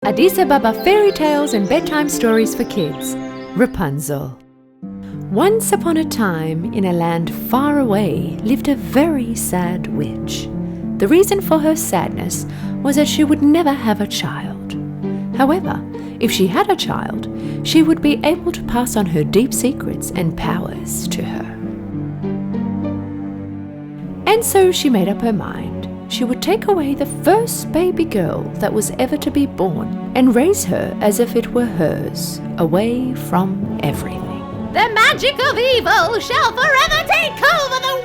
Addis Ababa Fairy Tales and Bedtime Stories for Kids. Rapunzel. Once upon a time, in a land far away, lived a very sad witch. The reason for her sadness was that she would never have a child. However, if she had a child, she would be able to pass on her deep secrets and powers to her. And so she made up her mind. She would take away the first baby girl that was ever to be born and raise her as if it were hers, away from everything. The magic of evil shall forever take over the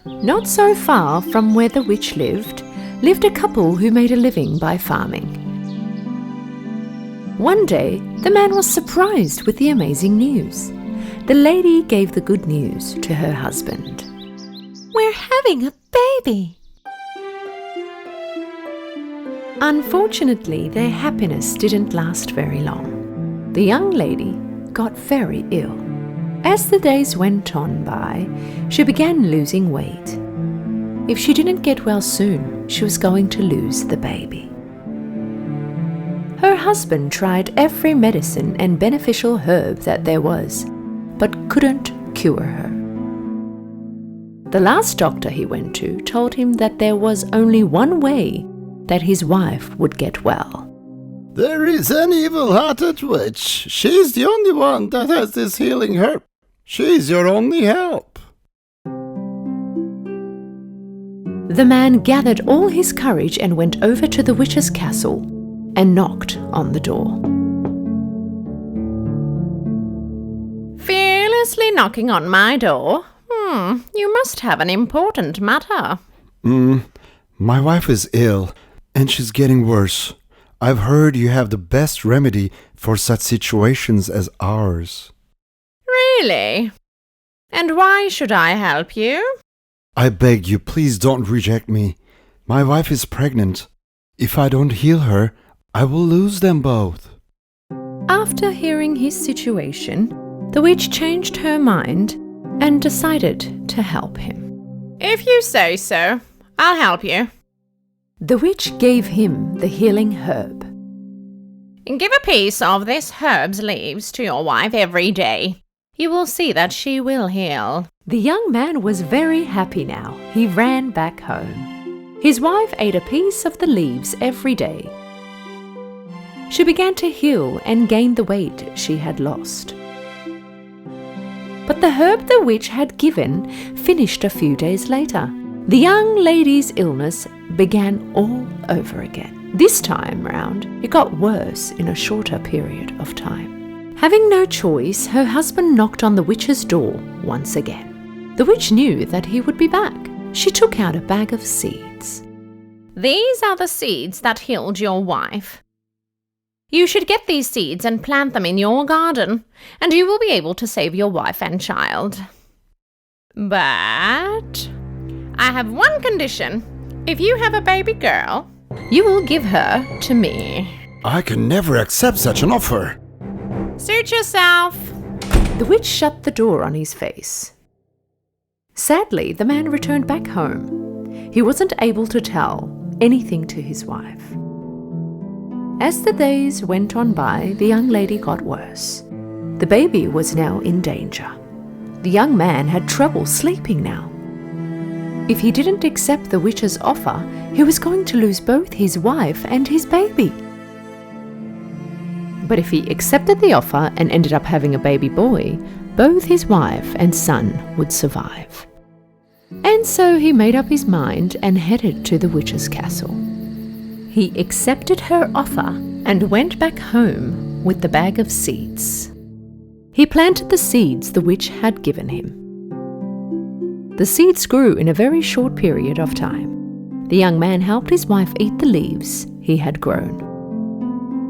world! Not so far from where the witch lived a couple who made a living by farming. One day, the man was surprised with the amazing news. The lady gave the good news to her husband. We're having a baby. Unfortunately, their happiness didn't last very long. The young lady got very ill. As the days went on by, she began losing weight. If she didn't get well soon, she was going to lose the baby. Her husband tried every medicine and beneficial herb that there was, but couldn't cure her. The last doctor he went to told him that there was only one way that his wife would get well. There is an evil-hearted witch. She's the only one that has this healing herb. She's your only help. The man gathered all his courage and went over to the witch's castle and knocked on the door. Fearlessly knocking on my door? You must have an important matter. My wife is ill, and she's getting worse. I've heard you have the best remedy for such situations as ours. Really? And why should I help you? I beg you, please don't reject me. My wife is pregnant. If I don't heal her, I will lose them both. After hearing his situation, the witch changed her mind and decided to help him. If you say so, I'll help you. The witch gave him the healing herb. Give a piece of this herb's leaves to your wife every day. You will see that she will heal. The young man was very happy now. He ran back home. His wife ate a piece of the leaves every day. She began to heal and gain the weight she had lost. But the herb the witch had given finished a few days later. The young lady's illness began all over again. This time round, it got worse in a shorter period of time. Having no choice, her husband knocked on the witch's door once again. The witch knew that he would be back. She took out a bag of seeds. These are the seeds that healed your wife. You should get these seeds and plant them in your garden, and you will be able to save your wife and child. But I have one condition. If you have a baby girl, you will give her to me. I can never accept such an offer. Suit yourself. The witch shut the door on his face. Sadly, the man returned back home. He wasn't able to tell anything to his wife. As the days went on by, the young lady got worse. The baby was now in danger. The young man had trouble sleeping now. If he didn't accept the witch's offer, he was going to lose both his wife and his baby. But if he accepted the offer and ended up having a baby boy, both his wife and son would survive. And so he made up his mind and headed to the witch's castle. He accepted her offer and went back home with the bag of seeds. He planted the seeds the witch had given him. The seeds grew in a very short period of time. The young man helped his wife eat the leaves he had grown.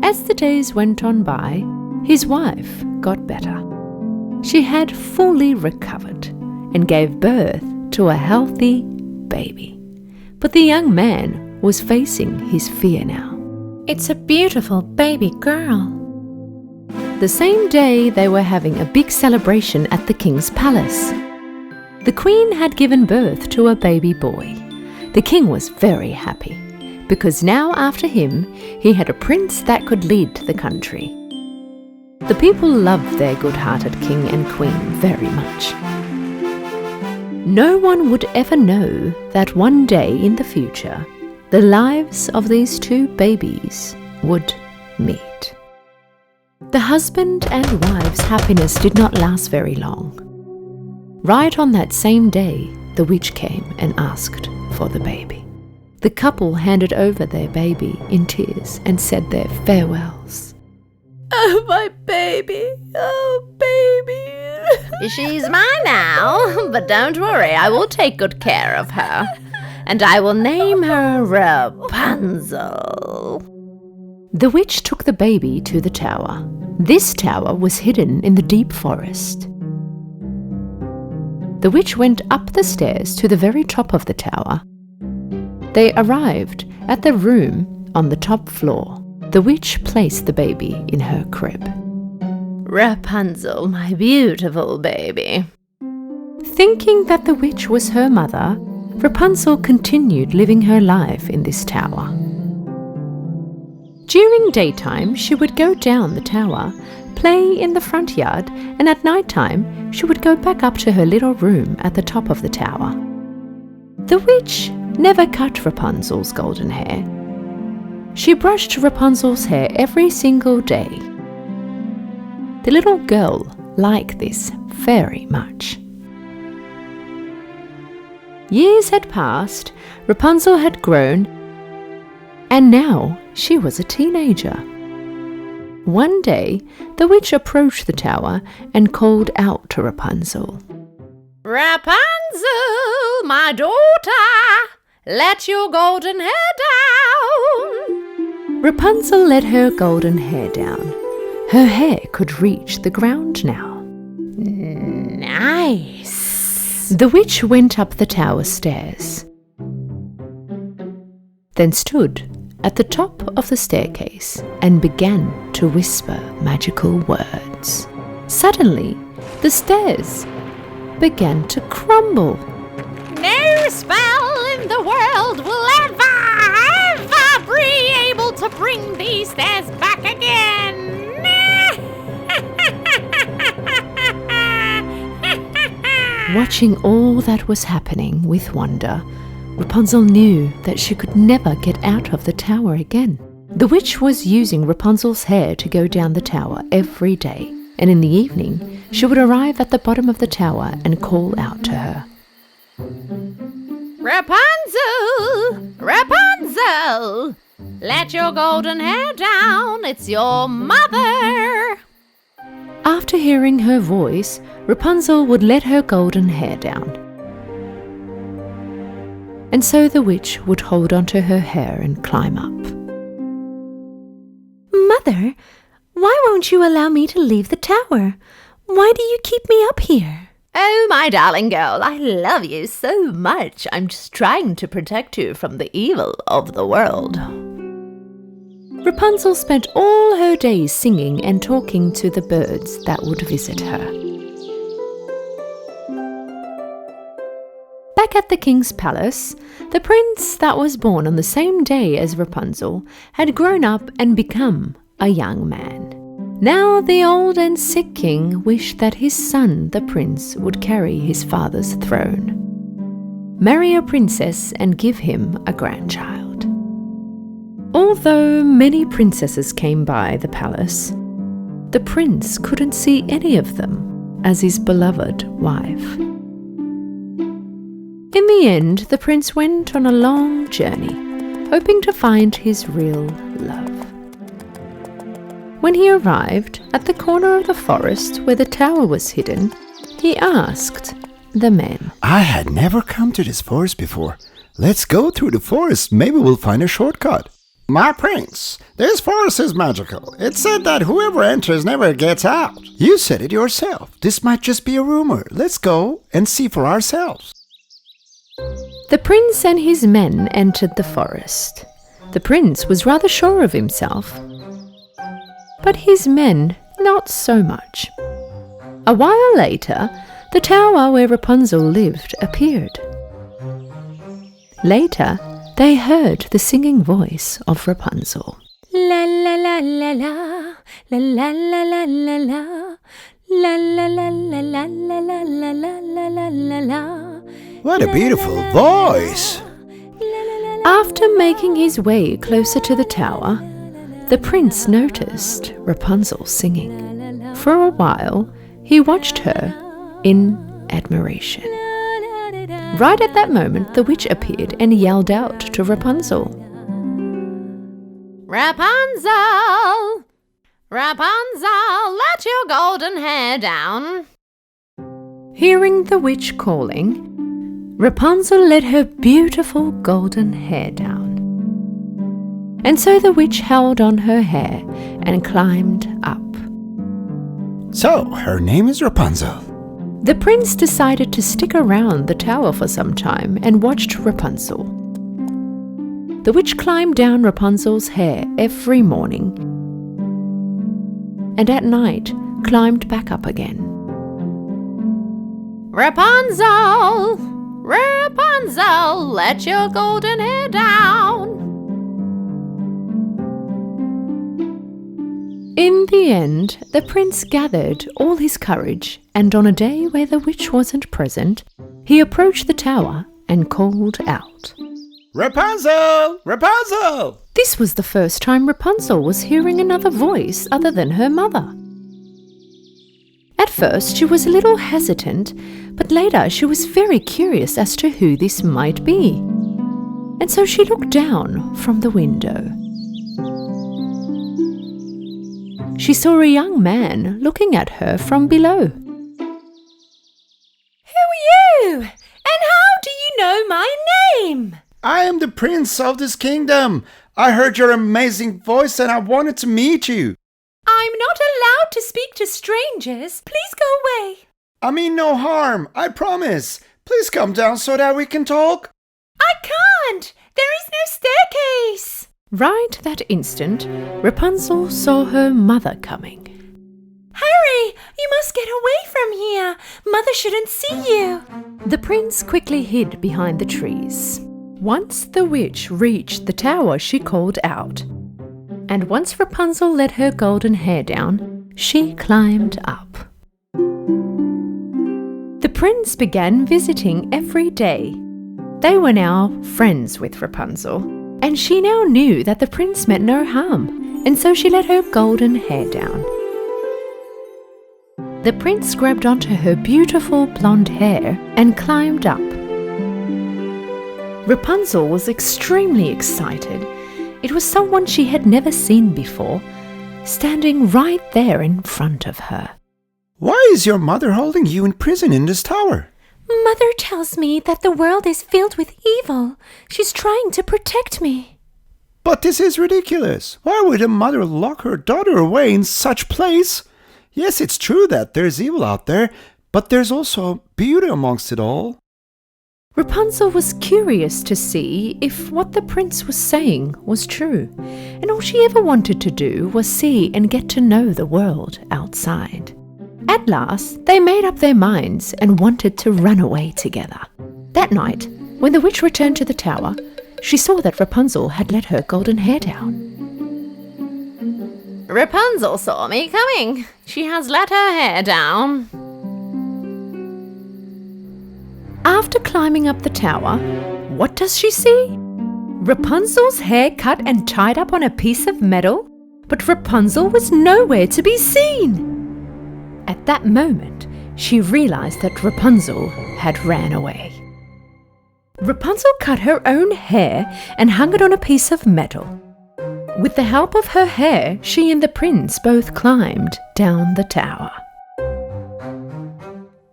As the days went on by, his wife got better. She had fully recovered and gave birth to a healthy baby. But the young man was facing his fear now. It's a beautiful baby girl. The same day, they were having a big celebration at the king's palace. The queen had given birth to a baby boy. The king was very happy because now after him he had a prince that could lead the country. The people loved their good-hearted king and queen very much. No one would ever know that one day in the future the lives of these two babies would meet. The husband and wife's happiness did not last very long. Right on that same day, the witch came and asked for the baby. The couple handed over their baby in tears and said their farewells. Oh, my baby. Oh, baby. She's mine now, but don't worry, I will take good care of her. And I will name her Rapunzel. The witch took the baby to the tower. This tower was hidden in the deep forest. The witch went up the stairs to the very top of the tower. They arrived at the room on the top floor. The witch placed the baby in her crib. Rapunzel, my beautiful baby. Thinking that the witch was her mother, Rapunzel continued living her life in this tower. During daytime, she would go down the tower, play in the front yard, and at nighttime, she would go back up to her little room at the top of the tower. The witch never cut Rapunzel's golden hair. She brushed Rapunzel's hair every single day. The little girl liked this very much. Years had passed, Rapunzel had grown, and now she was a teenager. One day, the witch approached the tower and called out to Rapunzel. Rapunzel, my daughter, let your golden hair down. Rapunzel let her golden hair down. Her hair could reach the ground now. Nice. The witch went up the tower stairs, then stood at the top of the staircase and began to whisper magical words. Suddenly, the stairs began to crumble. No spell in the world will ever be able to bring these stairs back again. Watching all that was happening with wonder, Rapunzel knew that she could never get out of the tower again. The witch was using Rapunzel's hair to go down the tower every day, and in the evening she would arrive at the bottom of the tower and call out to her. Rapunzel! Rapunzel! Let your golden hair down, it's your mother! After hearing her voice, Rapunzel would let her golden hair down. And so the witch would hold onto her hair and climb up. Mother, why won't you allow me to leave the tower? Why do you keep me up here? Oh, my darling girl, I love you so much. I'm just trying to protect you from the evil of the world. Rapunzel spent all her days singing and talking to the birds that would visit her. Back at the king's palace, the prince that was born on the same day as Rapunzel had grown up and become a young man. Now the old and sick king wished that his son, the prince, would carry his father's throne, marry a princess and give him a grandchild. Although many princesses came by the palace, the prince couldn't see any of them as his beloved wife. In the end, the prince went on a long journey, hoping to find his real love. When he arrived at the corner of the forest where the tower was hidden, he asked the men, I had never come to this forest before. Let's go through the forest. Maybe we'll find a shortcut. My prince, this forest is magical. It's said that whoever enters never gets out. You said it yourself. This might just be a rumor. Let's go and see for ourselves. The prince and his men entered the forest. The prince was rather sure of himself, but his men not so much. A while later, the tower where Rapunzel lived appeared. Later, they heard the singing voice of Rapunzel. La la la la la, la la la la la la, la la la la la la la la la la la la. What a beautiful voice! After making his way closer to the tower, the prince noticed Rapunzel singing. For a while, he watched her in admiration. Right at that moment, the witch appeared and yelled out to Rapunzel. Rapunzel! Rapunzel, let your golden hair down. Hearing the witch calling, Rapunzel let her beautiful golden hair down. And so the witch held on her hair and climbed up. So, her name is Rapunzel. The prince decided to stick around the tower for some time and watched Rapunzel. The witch climbed down Rapunzel's hair every morning, and at night climbed back up again. Rapunzel! Rapunzel, let your golden hair down. In the end, the prince gathered all his courage, and on a day where the witch wasn't present, he approached the tower and called out, Rapunzel! Rapunzel! This was the first time Rapunzel was hearing another voice other than her mother. At first, she was a little hesitant, but later she was very curious as to who this might be. And so she looked down from the window. She saw a young man looking at her from below. Who are you? And how do you know my name? I am the prince of this kingdom. I heard your amazing voice and I wanted to meet you. I'm not allowed to speak to strangers. Please go away. I mean no harm, I promise. Please come down so that we can talk. I can't. There is no staircase. Right that instant, Rapunzel saw her mother coming. Hurry! You must get away from here. Mother shouldn't see you. The prince quickly hid behind the trees. Once the witch reached the tower, she called out. And once Rapunzel let her golden hair down, she climbed up. The prince began visiting every day. They were now friends with Rapunzel, and she now knew that the prince meant no harm, and so she let her golden hair down. The prince grabbed onto her beautiful blonde hair and climbed up. Rapunzel was extremely excited. It was someone she had never seen before, standing right there in front of her. Why is your mother holding you in prison in this tower? Mother tells me that the world is filled with evil. She's trying to protect me. But this is ridiculous. Why would a mother lock her daughter away in such place? Yes, it's true that there's evil out there, but there's also beauty amongst it all. Rapunzel was curious to see if what the prince was saying was true, and all she ever wanted to do was see and get to know the world outside. At last, they made up their minds and wanted to run away together. That night, when the witch returned to the tower, she saw that Rapunzel had let her golden hair down. Rapunzel saw me coming. She has let her hair down. After climbing up the tower, what does she see? Rapunzel's hair cut and tied up on a piece of metal, but Rapunzel was nowhere to be seen. At that moment, she realized that Rapunzel had ran away. Rapunzel cut her own hair and hung it on a piece of metal. With the help of her hair, she and the prince both climbed down the tower.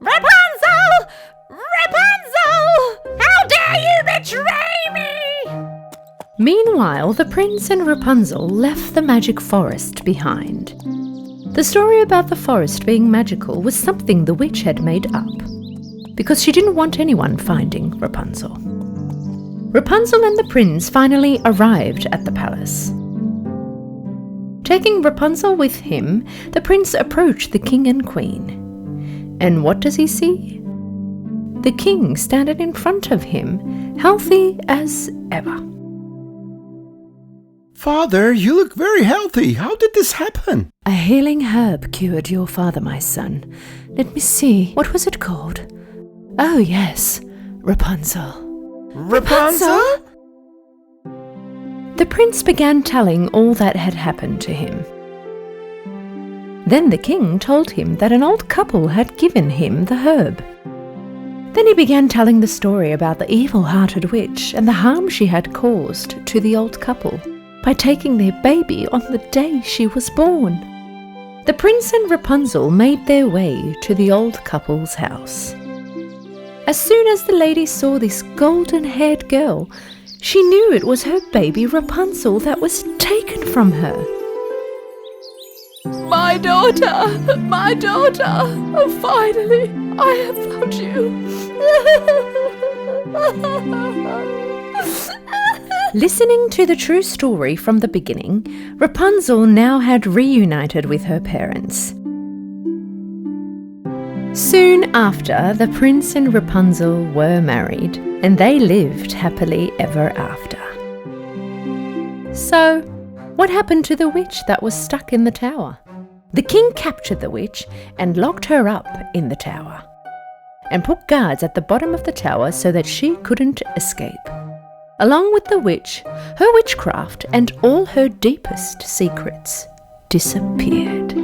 Rapunzel! Rapunzel! How dare you betray me! Meanwhile, the prince and Rapunzel left the magic forest behind. The story about the forest being magical was something the witch had made up, because she didn't want anyone finding Rapunzel. Rapunzel and the prince finally arrived at the palace. Taking Rapunzel with him, the prince approached the king and queen. And what does he see? the king standing in front of him, healthy as ever. Father, you look very healthy. How did this happen? A healing herb cured your father, my son. Let me see, what was it called? Oh yes, Rapunzel. Rapunzel? The prince began telling all that had happened to him. Then the king told him that an old couple had given him the herb. Then he began telling the story about the evil-hearted witch and the harm she had caused to the old couple by taking their baby on the day she was born. The prince and Rapunzel made their way to the old couple's house. As soon as the lady saw this golden-haired girl, she knew it was her baby Rapunzel that was taken from her. My daughter! My daughter! Oh, finally, I have found you! Listening to the true story from the beginning, Rapunzel now had reunited with her parents. Soon after, the prince and Rapunzel were married, and they lived happily ever after. So, what happened to the witch that was stuck in the tower? The king captured the witch and locked her up in the tower, and put guards at the bottom of the tower so that she couldn't escape. Along with the witch, her witchcraft and all her deepest secrets disappeared.